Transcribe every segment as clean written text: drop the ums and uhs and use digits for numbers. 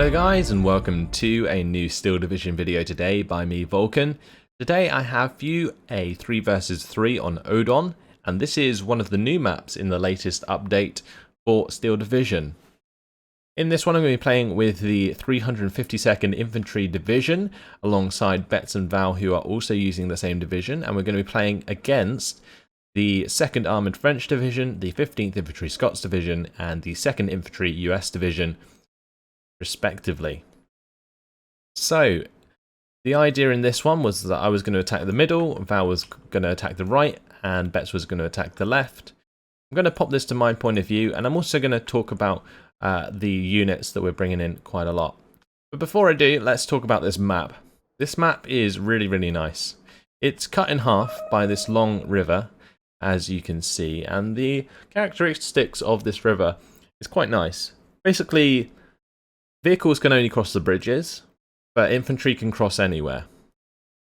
Hello guys, and welcome to a new Steel Division video today by me, Vulcan. Today I have for you a 3 vs 3 on Odon, and this is one of the new maps in the latest update for Steel Division. In this one I'm going to be playing with the 352nd Infantry Division alongside Betts and Val, who are also using the same division, and we're going to be playing against the 2nd Armoured French Division, the 15th Infantry Scots Division, and the 2nd Infantry US Division, respectively. So the idea in this one was that I was going to attack the middle, Val was going to attack the right, and Betts was going to attack the left. I'm going to pop this to my point of view, and I'm also going to talk about the units that we're bringing in quite a lot. But before I do, let's talk about this map. This map is really nice. It's cut in half by this long river, as you can see, and the characteristics of this river is quite nice. Basically, vehicles can only cross the bridges, but infantry can cross anywhere.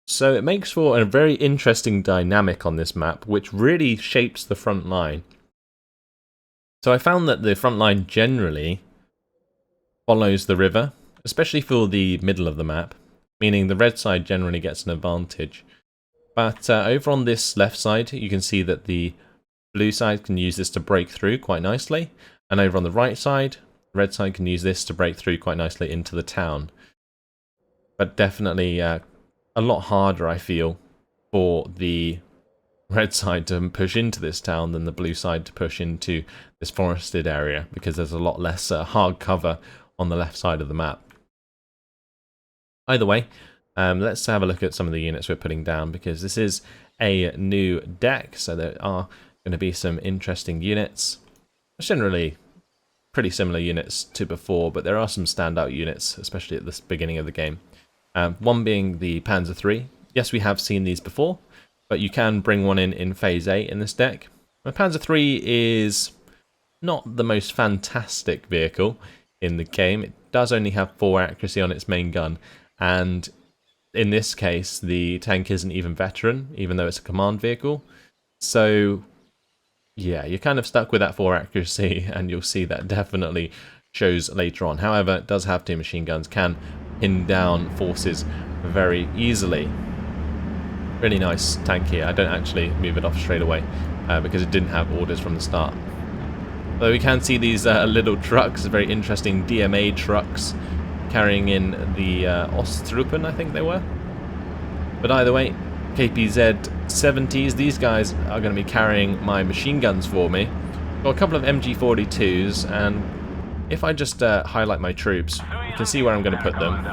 So it makes for a very interesting dynamic on this map, which really shapes the front line. So I found that the front line generally follows the river, especially for the middle of the map, meaning the red side generally gets an advantage. But over on this left side, you can see that the blue side can use this to break through quite nicely, and over on the right side, the red side can use this to break through quite nicely into the town. But definitely a lot harder, I feel, for the red side to push into this town than the blue side to push into this forested area, because there's a lot less hard cover on the left side of the map. Either way, let's have a look at some of the units we're putting down, because this is a new deck, so there are going to be some interesting units. Generally pretty similar units to before, but there are some standout units, especially at the beginning of the game. One being the Panzer III. Yes, we have seen these before, but you can bring one in Phase A in this deck. The Panzer III is not the most fantastic vehicle in the game. It does only have 4 accuracy on its main gun, and in this case the tank isn't even veteran, even though it's a command vehicle. So yeah, you're kind of stuck with that 4 accuracy, and you'll see that definitely shows later on. However, it does have 2 machine guns, can pin down forces very easily. Really nice tank here. I don't actually move it off straight away because it didn't have orders from the start. Though we can see these little trucks, very interesting DMA trucks, carrying in the Osttruppen, I think they were. But either way, KPZ 70s, these guys are going to be carrying my machine guns for me. Got a couple of MG42s, and if I just highlight my troops, you can see where I'm going to put them.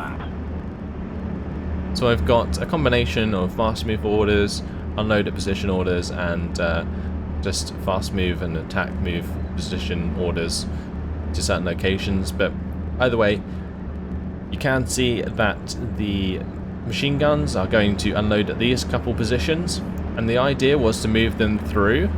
So I've got a combination of fast move orders, unload at position orders, and just fast move and attack move position orders to certain locations. But either way, you can see that the machine guns are going to unload at these couple positions, and the idea was to move them through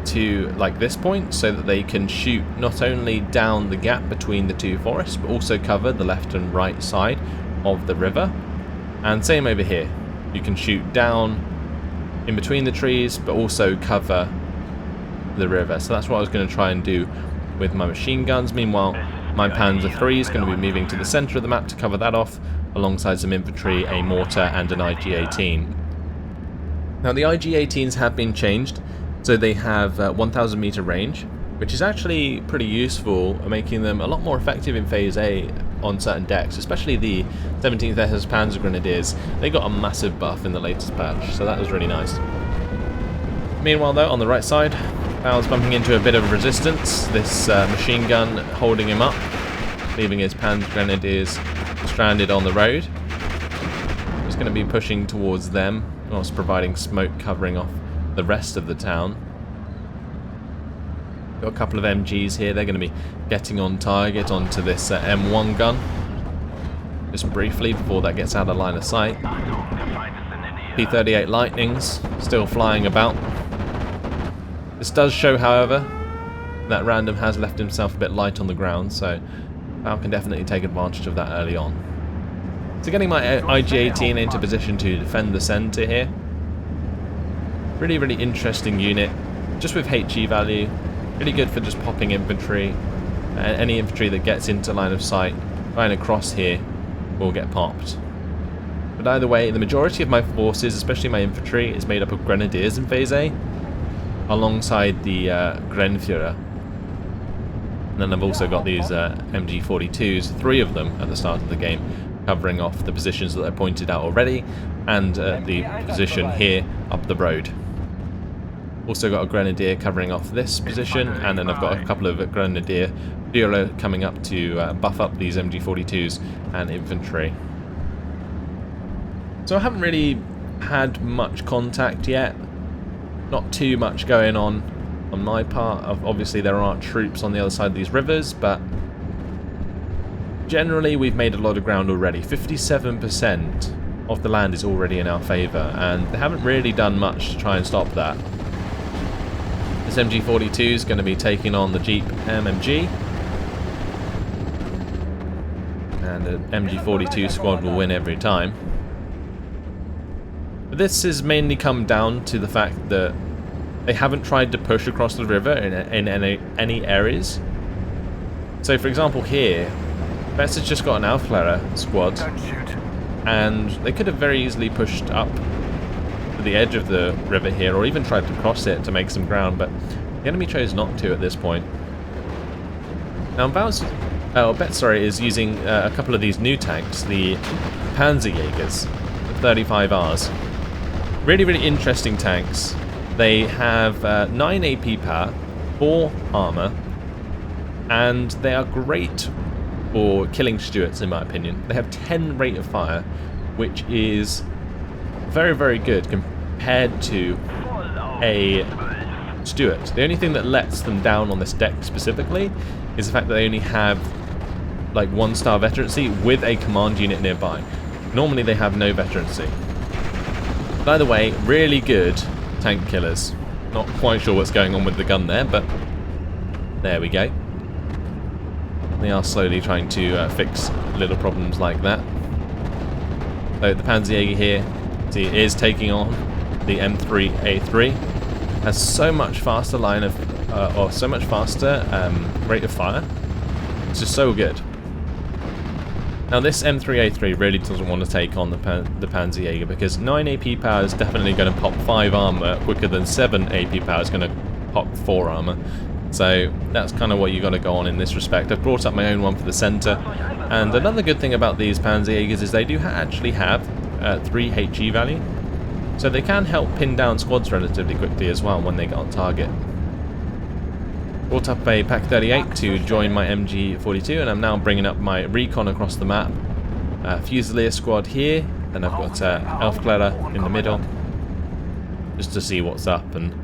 to like this point so that they can shoot not only down the gap between the 2 forests, but also cover the left and right side of the river. And same over here, you can shoot down in between the trees but also cover the river. So that's what I was going to try and do with my machine guns. Meanwhile, my Panzer III is going to be moving to the center of the map to cover that off, alongside some infantry, a mortar, and an IG-18. Now the IG-18s have been changed, so they have 1,000 meter range, which is actually pretty useful, making them a lot more effective in Phase A on certain decks, especially the 17th SS Panzer Grenadiers. They got a massive buff in the latest patch, so that was really nice. Meanwhile though, on the right side, Val's bumping into a bit of resistance, this machine gun holding him up, leaving his Panzer Grenadiers stranded on the road. He's going to be pushing towards them, whilst providing smoke covering off the rest of the town. Got a couple of MGs here. They're going to be getting on target onto this M1 gun just briefly before that gets out of line of sight. P-38 Lightnings still flying about. This does show, however, that Random has left himself a bit light on the ground, so Val can definitely take advantage of that early on. So getting my IG-18 into position to defend the centre here. Really interesting unit, just with HE value, really good for just popping infantry. Any infantry that gets into line of sight trying to cross here will get popped. But either way, the majority of my forces, especially my infantry, is made up of grenadiers in Phase A, alongside the Grenführer. And then I've also got these MG42s, 3 of them at the start of the game, covering off the positions that I pointed out already, and the position here up the road. Also got a Grenadier covering off this position, and then I've got a couple of Grenadier Führer coming up to buff up these MG42s and infantry. So I haven't really had much contact yet, not too much going on my part. Obviously there aren't troops on the other side of these rivers, but generally we've made a lot of ground already. 57% of the land is already in our favour, and they haven't really done much to try and stop that. This MG42 is going to be taking on the Jeep MMG, and the MG42 squad will win every time. But this has mainly come down to the fact that they haven't tried to push across the river in any areas. So for example here, Betz has just got an Aufklärer squad, and they could have very easily pushed up to the edge of the river here, or even tried to cross it to make some ground, but the enemy chose not to at this point. Now Betz is using a couple of these new tanks, the Panzerjägers, the 35Rs. Really, really interesting tanks. They have 9 AP power, 4 armor, and they are great for killing Stuarts in my opinion. They have 10 rate of fire, which is very, very good compared to a Stuart. The only thing that lets them down on this deck specifically is the fact that they only have like 1-star veterancy with a command unit nearby. Normally they have no veterancy. By the way, really good tank killers. Not quite sure what's going on with the gun there, but there we go. They are slowly trying to fix little problems like that. So the Panzerjäger here, see, is taking on the M3A3. Has so much faster line of, or so much faster rate of fire. It's just so good. Now this M3A3 really doesn't want to take on the Panzerjäger, because 9 AP power is definitely going to pop 5 armor quicker than 7 AP power is going to pop 4 armor. So that's kind of what you got to go on in this respect. I've brought up my own one for the center, and another good thing about these Panzerjägers is they do actually have 3 HE value, so they can help pin down squads relatively quickly as well when they get on target. Brought up a Pak 38 to join my MG42, and I'm now bringing up my recon across the map. Fusilier squad here, and I've got Aufklärer in the middle, just to see what's up and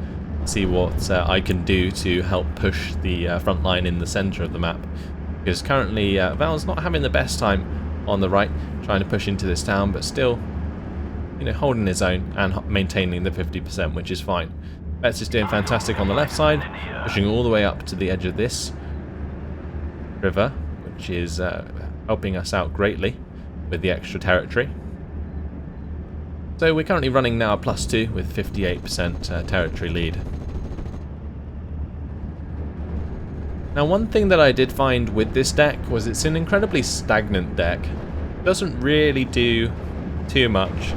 see what I can do to help push the front line in the centre of the map. Because currently Val's not having the best time on the right, trying to push into this town, but still, you know, holding his own and maintaining the 50%, which is fine. Betz is doing fantastic on the left side, pushing all the way up to the edge of this river, which is helping us out greatly with the extra territory. So we're currently running now a +2 with 58% territory lead. Now one thing that I did find with this deck was it's an incredibly stagnant deck. It doesn't really do too much.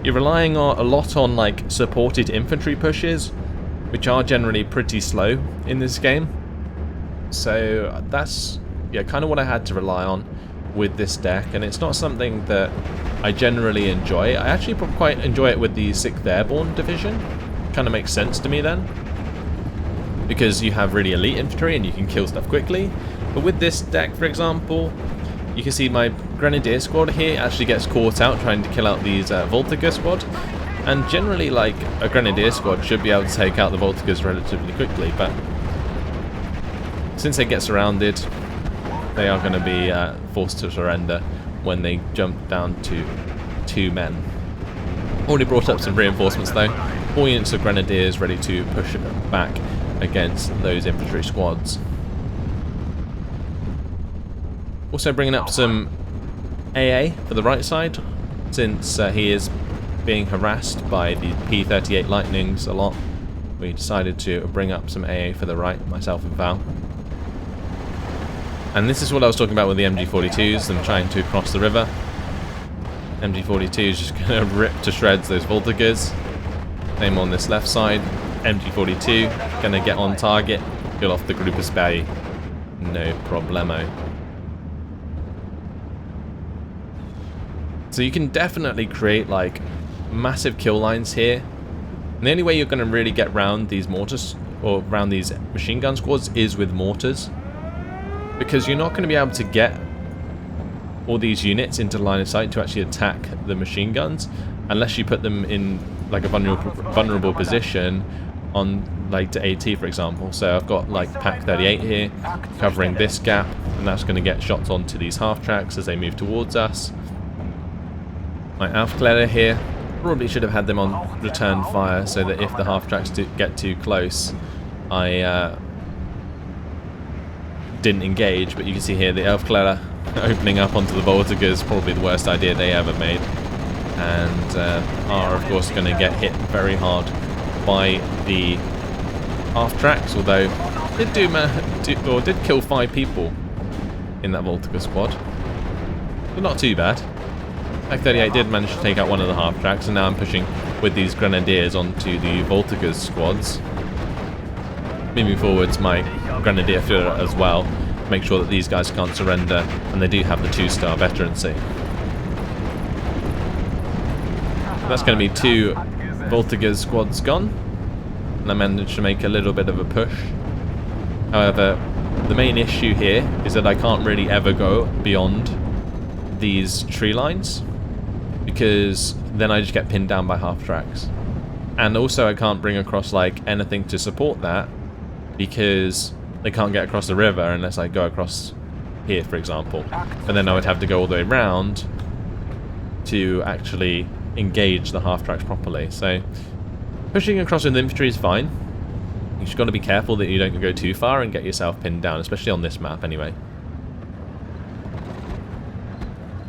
You're relying a lot on like supported infantry pushes, which are generally pretty slow in this game. So that's kind of what I had to rely on with this deck, and it's not something that I generally enjoy. I actually quite enjoy it with the 6th Airborne Division. Kind of makes sense to me then, because you have really elite infantry and you can kill stuff quickly. But with this deck, for example, you can see my Grenadier squad here actually gets caught out trying to kill out these Voltiger squad. And generally, like, a Grenadier squad should be able to take out the Voltigers relatively quickly, but since they get surrounded, they are going to be forced to surrender when they jump down to 2 men. Already brought up some reinforcements though. 4 units of Grenadiers ready to push back against those infantry squads. Also bringing up some AA for the right side, since he is being harassed by the P-38 Lightnings a lot. We decided to bring up some AA for the right, myself and Val. And this is what I was talking about with the MG42s, them trying to cross the river. MG42 is just going to rip to shreds those Voltigers. Same on this left side. MG42 going to get on target, kill off the group of Spy. No problemo. So you can definitely create like massive kill lines here. And the only way you're going to really get round these mortars or around these machine gun squads is with mortars, because you're not going to be able to get all these units into line of sight to actually attack the machine guns unless you put them in like a vulnerable position on like to AT, for example. So I've got like Pack 38 here covering this gap, and that's going to get shots onto these half tracks as they move towards us. My Aufklärer here, probably should have had them on return fire so that if the half tracks get too close, I didn't engage. But you can see here the Aufklärer opening up onto the Voltigers is probably the worst idea they ever made, and are of course going to get hit very hard by the half tracks, although did kill 5 people in that Voltiger squad, but not too bad. Pack 38 did manage to take out one of the half tracks, and now I'm pushing with these Grenadiers onto the Voltigers squads. Moving forwards, my Grenadier Führer as well, to make sure that these guys can't surrender, and they do have the 2-star veterancy. That's going to be 2 Voltigers squads gone, and I managed to make a little bit of a push. However, the main issue here is that I can't really ever go beyond these tree lines, because then I just get pinned down by half tracks. And also I can't bring across like anything to support that, because they can't get across the river unless I go across here, for example. And then I would have to go all the way around to actually engage the half tracks properly. So pushing across with infantry is fine. You just got to be careful that you don't go too far and get yourself pinned down, especially on this map anyway.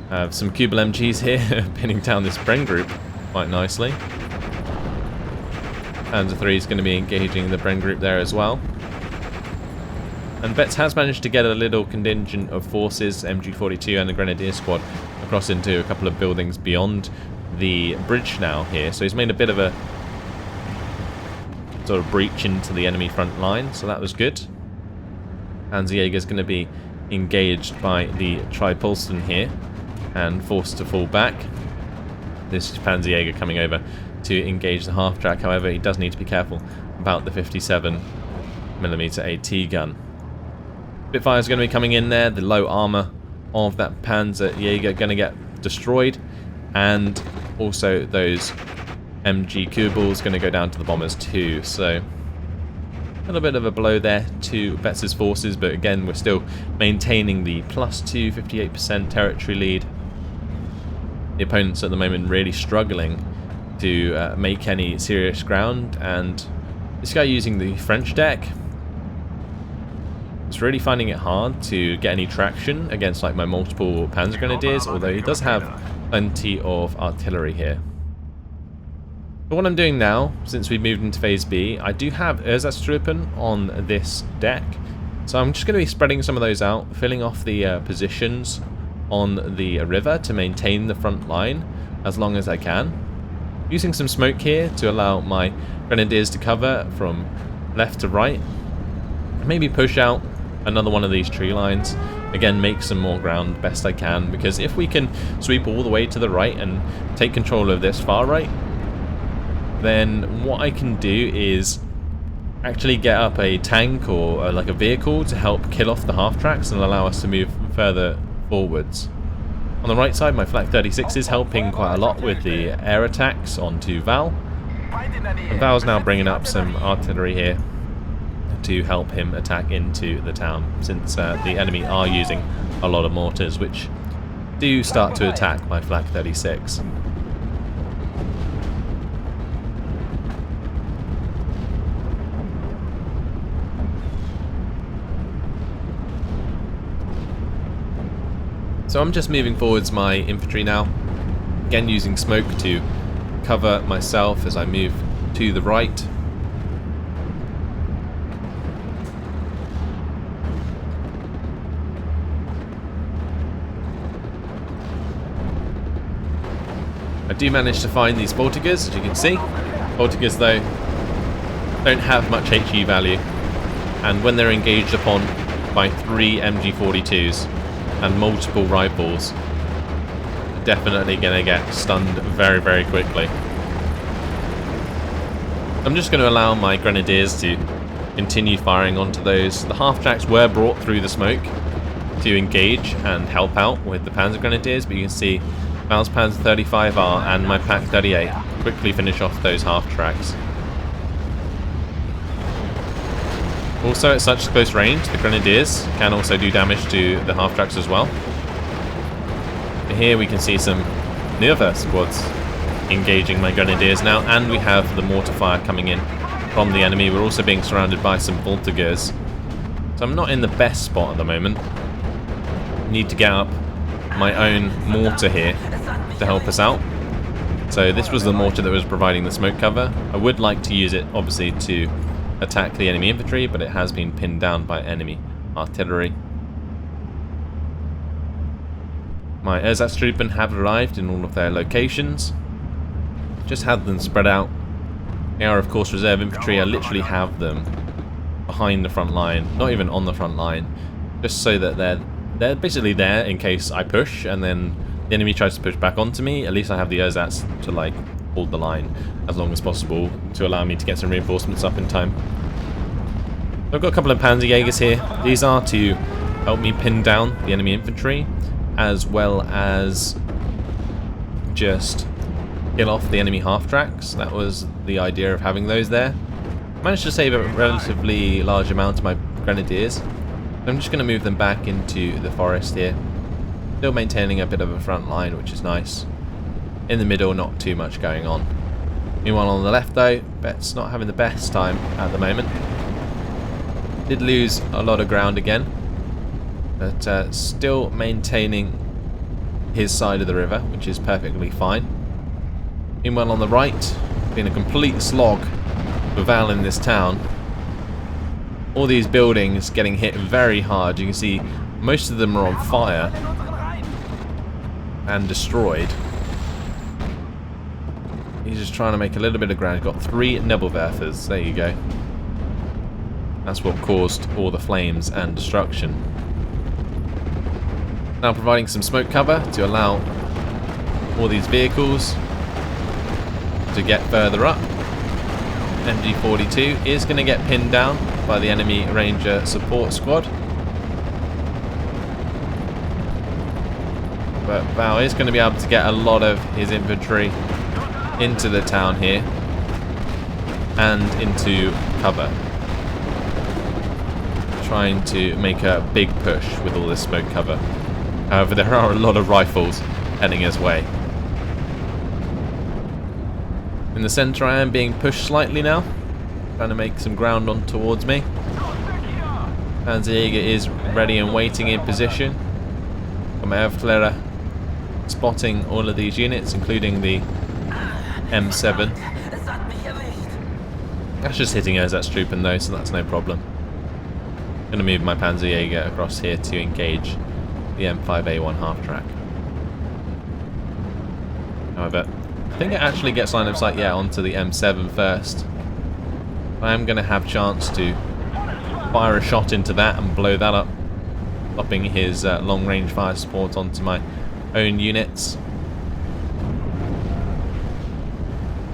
I have some Kubel MGs here pinning down this Bren group quite nicely. Panzer 3 is going to be engaging the Bren group there as well. And Betz has managed to get a little contingent of forces, MG42 and the Grenadier squad, across into a couple of buildings beyond the bridge now here. So he's made a bit of a sort of breach into the enemy front line, so that was good. Panzerjäger is going to be engaged by the Tripolsten here and forced to fall back. This is Panzerjäger coming over to engage the half track. However, he does need to be careful about the 57mm AT gun. Spitfire is going to be coming in there. The low armor of that Panzerjäger going to get destroyed, and also those MG Kubels going to go down to the bombers too. So a little bit of a blow there to Betz's forces, but again we're still maintaining the +2 58% territory lead. The opponents at the moment really struggling to make any serious ground, and this guy using the French deck is really finding it hard to get any traction against like my multiple Panzer Grenadiers, although he does have plenty of artillery here. But what I'm doing now, since we've moved into Phase B, I do have Ersatztruppen on this deck, so I'm just going to be spreading some of those out, filling off the positions on the river to maintain the front line as long as I can. Using some smoke here to allow my Grenadiers to cover from left to right. Maybe push out another one of these tree lines. Again, make some more ground best I can, because if we can sweep all the way to the right and take control of this far right, then what I can do is actually get up a tank or like a vehicle to help kill off the half tracks and allow us to move further forwards. On the right side, my Flak 36 is helping quite a lot with the air attacks onto Val. And Val's now bringing up some artillery here to help him attack into the town, since the enemy are using a lot of mortars, which do start to attack my Flak 36. So I'm just moving forwards my infantry now, again using smoke to cover myself as I move to the right. do manage to find these Voltigers, as you can see. Voltigers, though, don't have much HE value, and when they're engaged upon by 3 MG42s and multiple rifles, they're definitely going to get stunned very, very quickly. I'm just going to allow my grenadiers to continue firing onto those. The half-tracks were brought through the smoke to engage and help out with the Panzer Grenadiers, but you can see Val's Panzer 35R and my Pak 38 quickly finish off those half-tracks. Also, at such close range, the Grenadiers can also do damage to the half-tracks as well. Here we can see some Nerva squads engaging my Grenadiers now, and we have the mortar fire coming in from the enemy. We're also being surrounded by some Voltigers, so I'm not in the best spot at the moment. Need to get up my own mortar here to help us out. So this was the mortar that was providing the smoke cover. I would like to use it, obviously, to attack the enemy infantry, but it has been pinned down by enemy artillery. My Ersatztruppen have arrived in all of their locations. Just had them spread out. They are, of course, reserve infantry. I literally have them behind the front line, not even on the front line, just so that they're basically there in case I push and then the enemy tries to push back onto me. At least I have the Ersatz to like hold the line as long as possible to allow me to get some reinforcements up in time. I've got a couple of Panzerjägers here. These are to help me pin down the enemy infantry, as well as just kill off the enemy half-tracks. That was the idea of having those there. Managed to save a relatively large amount of my Grenadiers. I'm just going to move them back into the forest here. Still maintaining a bit of a front line, which is nice. In the middle, not too much going on. Meanwhile, on the left, though, Bet's not having the best time at the moment. Did lose a lot of ground again, but still maintaining his side of the river, which is perfectly fine. Meanwhile, on the right, been a complete slog for Val in this town. All these buildings getting hit very hard. You can see most of them are on fire and destroyed. He's just trying to make a little bit of ground. Got 3 Nebelwerfers. There you go. That's what caused all the flames and destruction. Now providing some smoke cover to allow all these vehicles to get further up. MG42 is going to get pinned down by the enemy Ranger support squad. But Val is going to be able to get a lot of his infantry into the town here and into cover. Trying to make a big push with all this smoke cover. However, there are a lot of rifles heading his way. In the centre I am being pushed slightly now, trying to make some ground on towards me. Panzerjäger is ready and waiting in position. Got my Aufklärer spotting all of these units, including the M7. That's just hitting Ersatztruppen though, so that's no problem. Going to move my Panzerjäger across here to engage the M5A1 half-track. However, I think it actually gets line of sight, yeah, onto the M7 first. I am going to have chance to fire a shot into that and blow that up, stopping his long-range fire support onto my own units.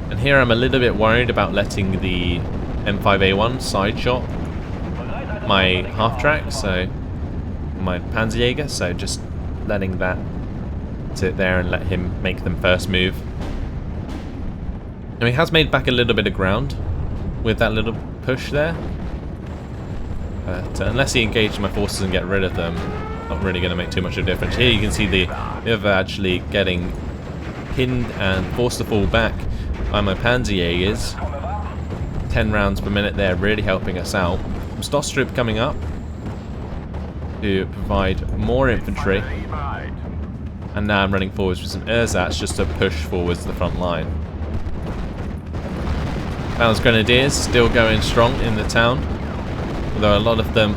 And here I'm a little bit worried about letting the M5A1 side shot my half-track, so my Panzerjäger, so just letting that sit there and let him make them first move. Now he has made back a little bit of ground with that little push there, but unless he engages my forces and get rid of them, not really going to make too much of a difference. Here you can see the river actually getting pinned and forced to fall back by my Panzerjägers. 10 rounds per minute there, really helping us out. Stostrup coming up to provide more infantry, and now I'm running forwards with some Ersatz just to push forwards to the front line. Val's Grenadiers still going strong in the town, although a lot of them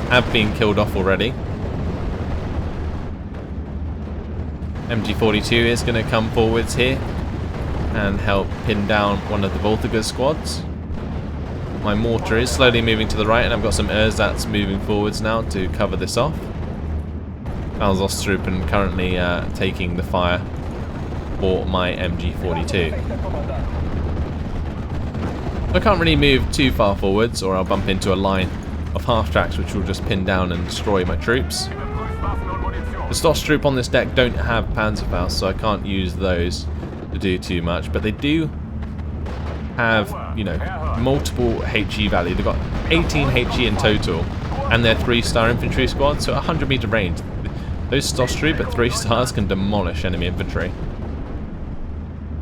have been killed off already. MG42 is going to come forwards here and help pin down one of the Voltiger squads. My mortar is slowly moving to the right, and I've got some ersatz moving forwards now to cover this off. Val's Oststruppen currently taking the fire for my MG42. I can't really move too far forwards or I'll bump into a line of half-tracks which will just pin down and destroy my troops. The Stosstroop on this deck don't have Panzerfaust, so I can't use those to do too much, but they do have, you know, multiple HE value. They've got 18 HE in total, and they're 3-star infantry squad, so 100 meter range. Those Stosstroop at 3 stars can demolish enemy infantry.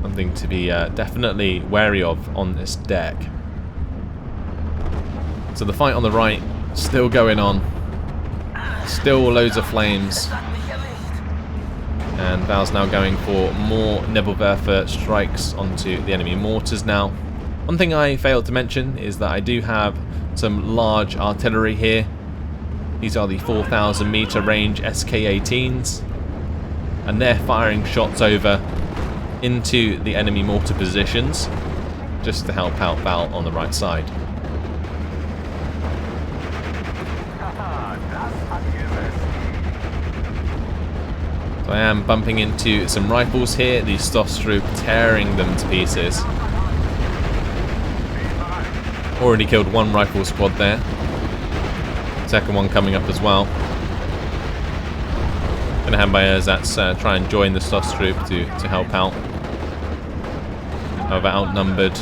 Something to be definitely wary of on this deck. So the fight on the right still going on. Still loads of flames. And Val's now going for more Nebelwerfer strikes onto the enemy mortars now. One thing I failed to mention is that I do have some large artillery here. These are the 4,000 meter range SK-18s. And they're firing shots over into the enemy mortar positions just to help out Val on the right side. So I am bumping into some rifles here, the Stosstroop tearing them to pieces. Already killed one rifle squad there. Second one coming up as well. Gonna have my ersatz try and join the Stosstroop to help out. However, outnumbered.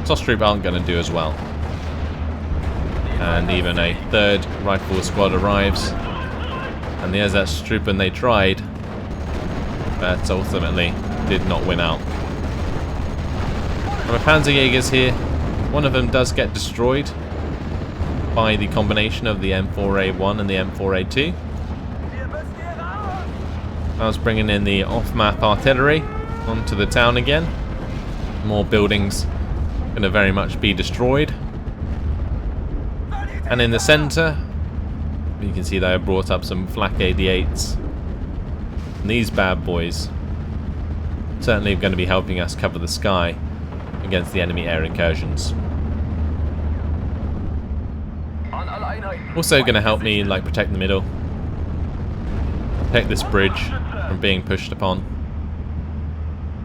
Stosstroop aren't gonna do as well. And even a third rifle squad arrives. And the Ersatztruppen they tried, but ultimately did not win out. My Panzerjägers here, one of them does get destroyed by the combination of the M4A1 and the M4A2. I was bringing in the off-map artillery onto the town again. More buildings going to very much be destroyed. And in the centre, you can see that I brought up some flak 88s. And these bad boys certainly going to be helping us cover the sky against the enemy air incursions. Also going to help me like protect the middle. Protect this bridge from being pushed upon.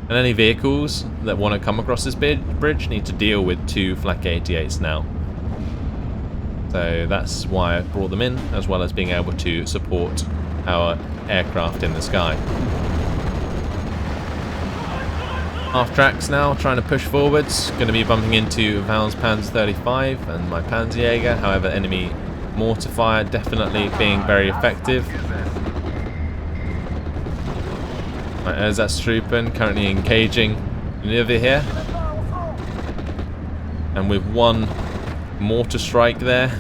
And any vehicles that want to come across this bridge need to deal with 2 flak 88s now. So that's why I brought them in, as well as being able to support our aircraft in the sky. Half tracks now, trying to push forwards. Going to be bumping into Val's Panzer 35 and my Panzerjäger. However, enemy mortar fire definitely being very effective. My Ersatztruppen currently engaging maneuver here. And with one mortar strike there.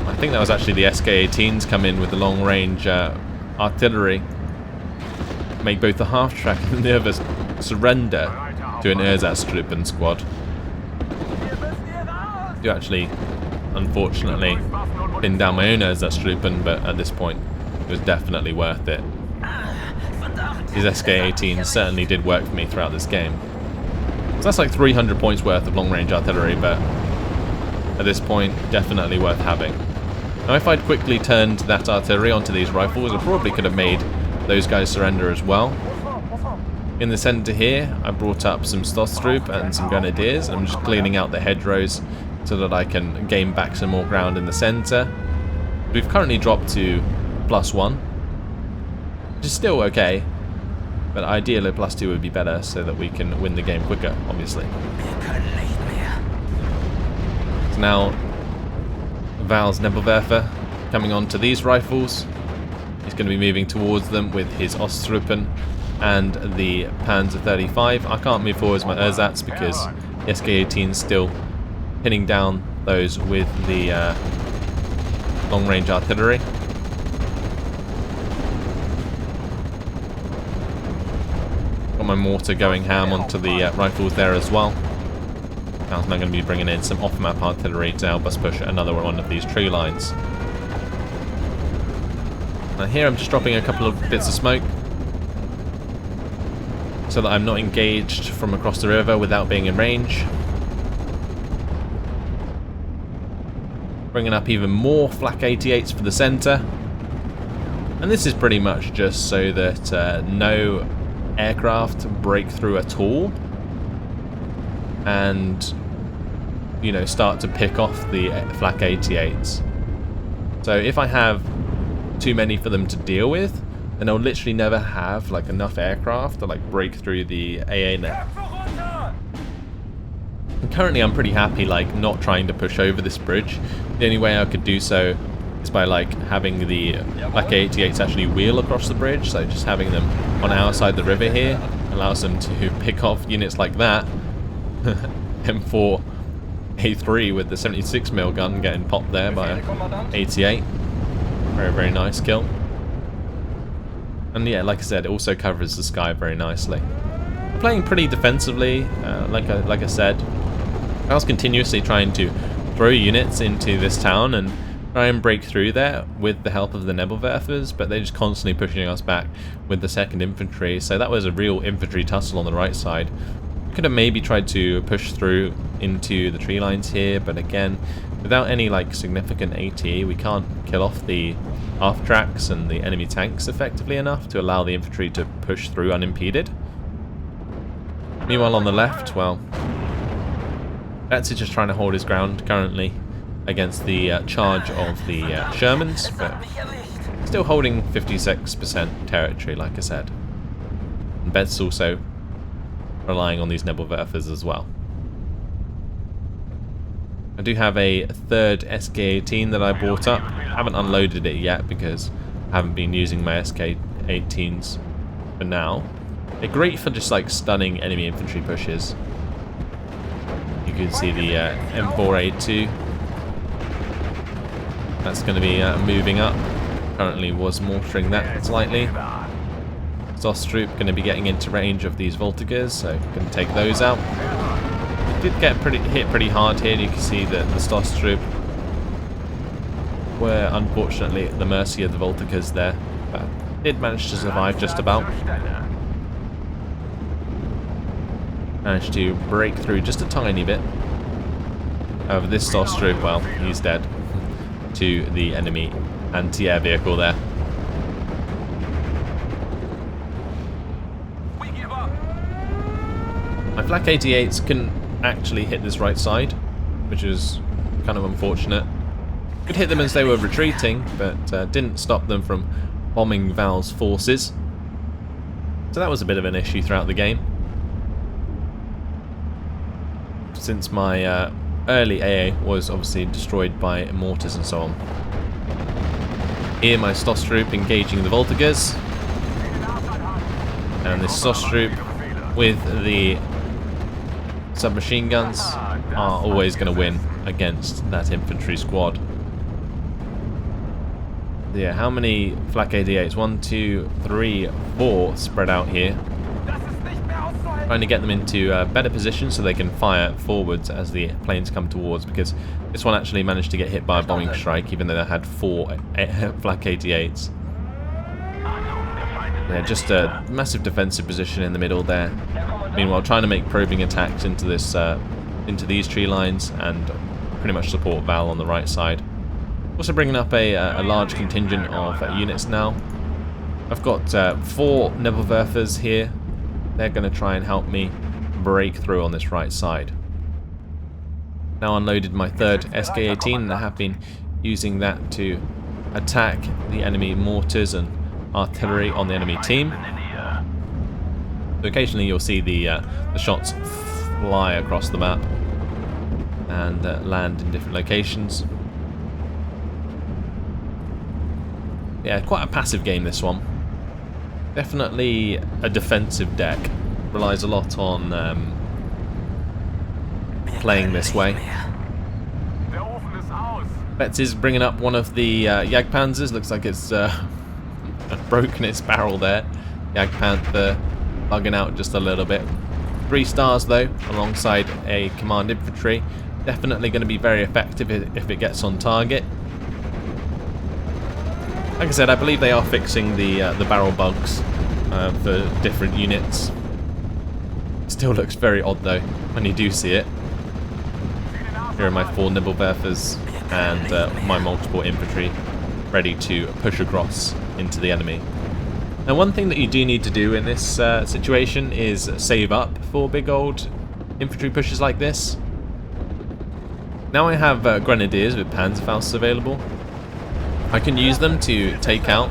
I think that was actually the SK-18s come in with the long range artillery. Make both the half track and the other surrender to an Ersatztruppen squad. Do actually, unfortunately, pin down my own Ersatztruppen, but at this point it was definitely worth it. These SK-18s certainly did work for me throughout this game. So that's like 300 points worth of long-range artillery, but at this point, definitely worth having. Now, if I'd quickly turned that artillery onto these rifles, I probably could have made those guys surrender as well. In the centre here, I brought up some Stosstroop and some Grenadiers, and I'm just cleaning out the hedgerows so that I can gain back some more ground in the centre. We've currently dropped to +1, which is still okay. But ideally, +2 would be better so that we can win the game quicker, obviously. So now, Val's Nebelwerfer coming on to these rifles. He's going to be moving towards them with his Oststruppen and the Panzer 35. I can't move forwards my ersatz because the SK-18 is still pinning down those with the long-range artillery. Got my mortar going ham onto the rifles there as well. I'm now going to be bringing in some off-map artillery to help us push another one of these tree lines. Here I'm just dropping a couple of bits of smoke so that I'm not engaged from across the river without being in range. Bringing up even more flak 88s for the centre. And this is pretty much just so that no aircraft break through at all and, you know, start to pick off the flak 88s. So if I have too many for them to deal with, then I'll literally never have like enough aircraft to like break through the AA net. And currently I'm pretty happy like not trying to push over this bridge. The only way I could do so is by like having the flak 88s actually wheel across the bridge, so just having them on our side of the river here allows them to pick off units like that. M4 A3 with the 76mm gun getting popped there by 88. Very, very nice kill. And yeah, like I said, it also covers the sky very nicely. Playing pretty defensively, like I said. I was continuously trying to throw units into this town and try and break through there with the help of the Nebelwerfers, but they're just constantly pushing us back with the 2nd Infantry, so that was a real infantry tussle on the right side. Could have maybe tried to push through into the tree lines here, but again, without any like significant AT, we can't kill off the half tracks and the enemy tanks effectively enough to allow the infantry to push through unimpeded. Meanwhile on the left, well, Betz is just trying to hold his ground currently against the charge of the Shermans, but still holding 56% territory, like I said. And Betz also relying on these Nebelwerfers as well. I do have a third SK-18 that I brought up. I haven't unloaded it yet because I haven't been using my SK-18s for now. They're great for just like stunning enemy infantry pushes. You can see the M4A2. That's going to be moving up. Currently was mortaring that slightly. Stosstroop going to be getting into range of these Voltigers, so going to take those out. Did get hit pretty hard here. You can see that the Stosstroop were unfortunately at the mercy of the Voltigers there, but did manage to survive just about. Managed to break through just a tiny bit. However, this Stosstroop, well, he's dead to the enemy anti-air vehicle there. My flak 88s couldn't actually hit this right side, which is kind of unfortunate. Could hit them as they were retreating, but didn't stop them from bombing Val's forces. So that was a bit of an issue throughout the game. Since my early AA was obviously destroyed by mortars and so on. Here my Stosstroop engaging the Voltigers. And this Stosstroop with the submachine guns are always going to win against that infantry squad. Yeah, how many flak 88s? 1, 2, 3, 4 spread out here. Trying to get them into a better position so they can fire forwards as the planes come towards, because this one actually managed to get hit by a bombing strike even though they had 4 flak 88s. Yeah, just a massive defensive position in the middle there. Meanwhile, trying to make probing attacks into this, into these tree lines and pretty much support Val on the right side. Also bringing up a large contingent of units now. I've got 4 Nebelwerfers here. They're going to try and help me break through on this right side. Now unloaded my third SK-18 and I have been using that to attack the enemy mortars and artillery on the enemy team. So occasionally you'll see the shots fly across the map and land in different locations. Yeah, quite a passive game this one. Definitely a defensive deck. Relies a lot on playing this way. Betz is bringing up one of the Jagdpanzers. Looks like it's broken its barrel there. Jagdpanther bugging out just a little bit. 3 stars though, alongside a command infantry. Definitely going to be very effective if it gets on target. Like I said, I believe they are fixing the barrel bugs for different units. Still looks very odd though when you do see it. Here are my 4 Nibelwerfers and my multiple infantry ready to push across into the enemy. Now, one thing that you do need to do in this situation is save up for big old infantry pushes like this. Now I have grenadiers with Panzerfausts available. I can use them to take out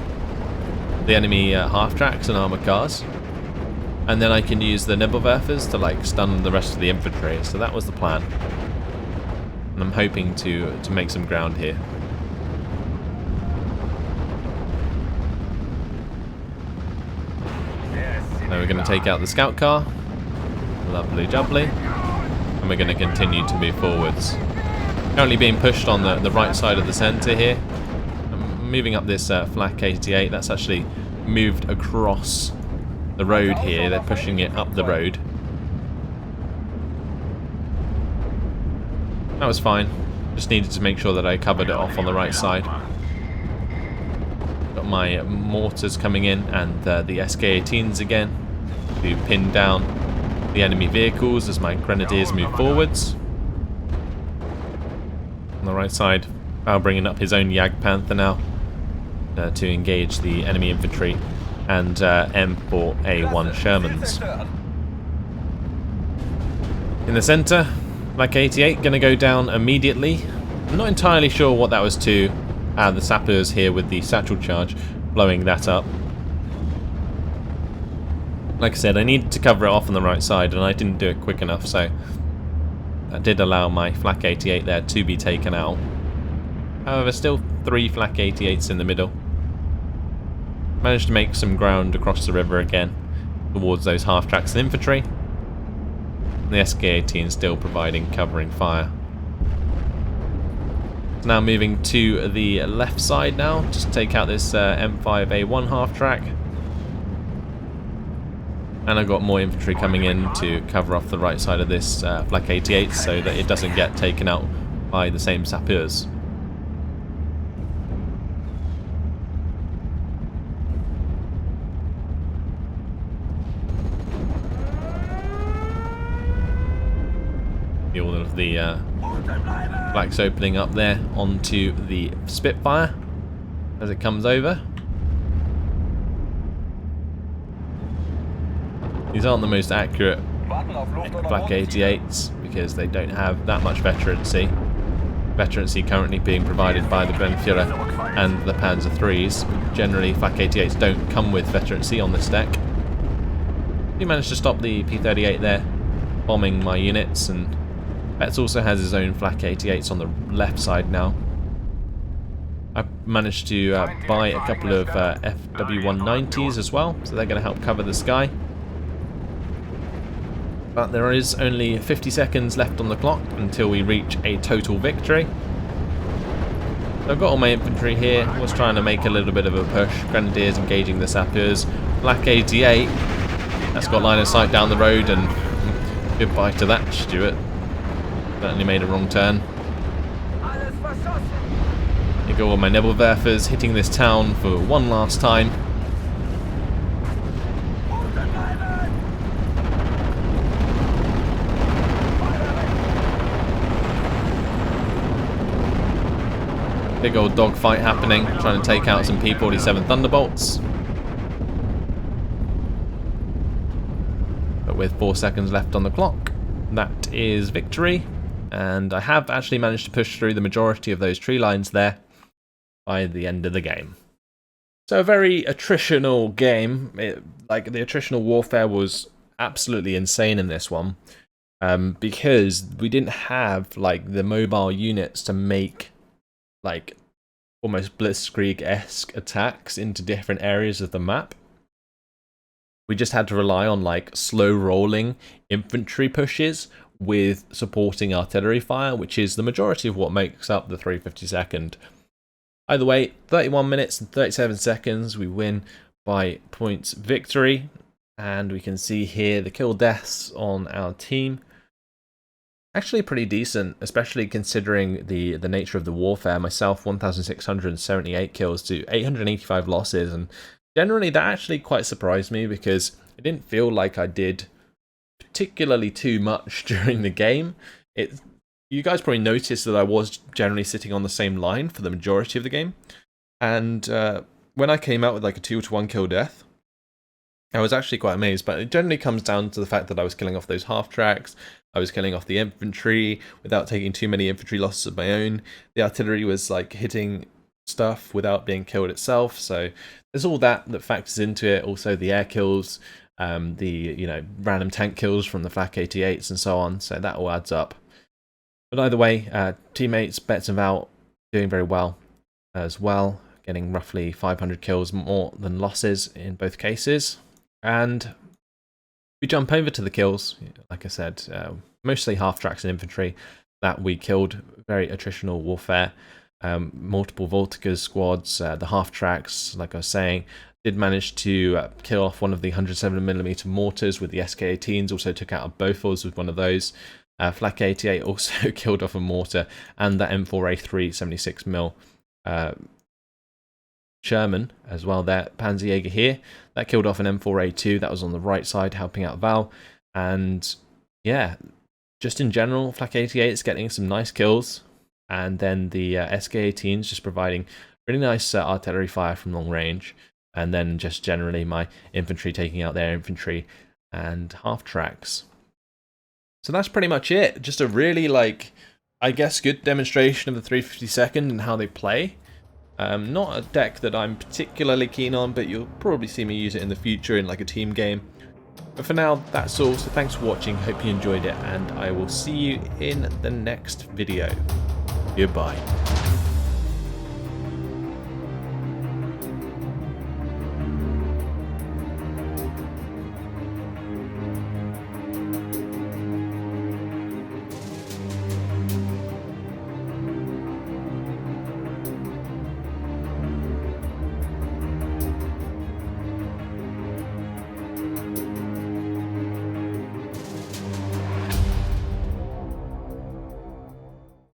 the enemy half-tracks and armoured cars. And then I can use the Nibelwerfers to like stun the rest of the infantry. So that was the plan. And I'm hoping to make some ground here. Now we're going to take out the scout car. Lovely jubbly. And we're going to continue to move forwards. Currently being pushed on the right side of the centre here. I'm moving up this Flak 88. That's actually moved across the road here. They're pushing it up the road. That was fine. Just needed to make sure that I covered it off on the right side. Got my mortars coming in and the SK-18s again to pin down the enemy vehicles as my grenadiers move forwards. On the right side, Val bringing up his own Jagdpanther now to engage the enemy infantry and M4A1 Shermans. In the centre, Flak 88 going to go down immediately. I'm not entirely sure what that was to. The sappers here with the satchel charge blowing that up. Like I said, I needed to cover it off on the right side and I didn't do it quick enough, so that did allow my Flak 88 there to be taken out. However, still 3 Flak 88s in the middle. Managed to make some ground across the river again towards those half-tracks and infantry. And the SK-18 still providing covering fire. Now moving to the left side now, just to take out this M5A1 half-track. And I've got more infantry coming in to cover off the right side of this Flak 88 so that it doesn't get taken out by the same sappers. All of the Flaks opening up there onto the Spitfire as it comes over. These aren't the most accurate Flak 88s because they don't have that much veterancy. Veterancy currently being provided by the Grenführer and the Panzer IIIs. Generally, Flak 88s don't come with veterancy on this deck. We managed to stop the P38 there, bombing my units, and Betz also has his own Flak 88s on the left side now. I managed to buy a couple of FW190s as well, so they're going to help cover the sky. But there is only 50 seconds left on the clock until we reach a total victory. So I've got all my infantry here. I was trying to make a little bit of a push. Grenadiers engaging the sappers. Flak 88, that's got line of sight down the road, and goodbye to that, Stuart. Certainly made a wrong turn. Here go all my Nibelwerfers hitting this town for one last time. Big old dogfight happening, trying to take out some P-47 Thunderbolts. But with 4 seconds left on the clock, that is victory. And I have actually managed to push through the majority of those tree lines there by the end of the game. So a very attritional game. Like the attritional warfare was absolutely insane in this one. Because we didn't have like the mobile units to make like almost Blitzkrieg-esque attacks into different areas of the map. We just had to rely on like slow rolling infantry pushes with supporting artillery fire, which is the majority of what makes up the 352nd. Either way, 31 minutes and 37 seconds, we win by points victory. And we can see here the kill deaths on our team. Actually pretty decent, especially considering the nature of the warfare. Myself, 1,678 kills to 885 losses, and generally that actually quite surprised me because it didn't feel like I did particularly too much during the game. You guys probably noticed that I was generally sitting on the same line for the majority of the game, and when I came out with like a 2-to-1 kill death, I was actually quite amazed, but it generally comes down to the fact that I was killing off those half tracks, I was killing off the infantry without taking too many infantry losses of my own. The artillery was like hitting stuff without being killed itself, so there's all that factors into it. Also the air kills, the random tank kills from the Flak 88s and so on, so that all adds up. But either way, teammates, Bets and Val doing very well as well, getting roughly 500 kills more than losses in both cases. And we jump over to the kills, like I said, mostly half-tracks and infantry that we killed, very attritional warfare, multiple Voltigers squads, the half-tracks, like I was saying, did manage to kill off one of the 107mm mortars with the SK-18s, also took out a Bofors with one of those. Flak 88 also killed off a mortar, and that M4A3 76mm Sherman as well there, Panzerjäger here, that killed off an M4A2, that was on the right side helping out Val. And yeah, just in general, Flak 88 is getting some nice kills, and then the SK-18s just providing really nice artillery fire from long range, and then just generally my infantry taking out their infantry and half tracks. So that's pretty much it. Just a really, I guess, good demonstration of the 352nd and how they play. Not a deck that I'm particularly keen on, but you'll probably see me use it in the future in like a team game. But for now, that's all. So thanks for watching. Hope you enjoyed it, and I will see you in the next video. Goodbye.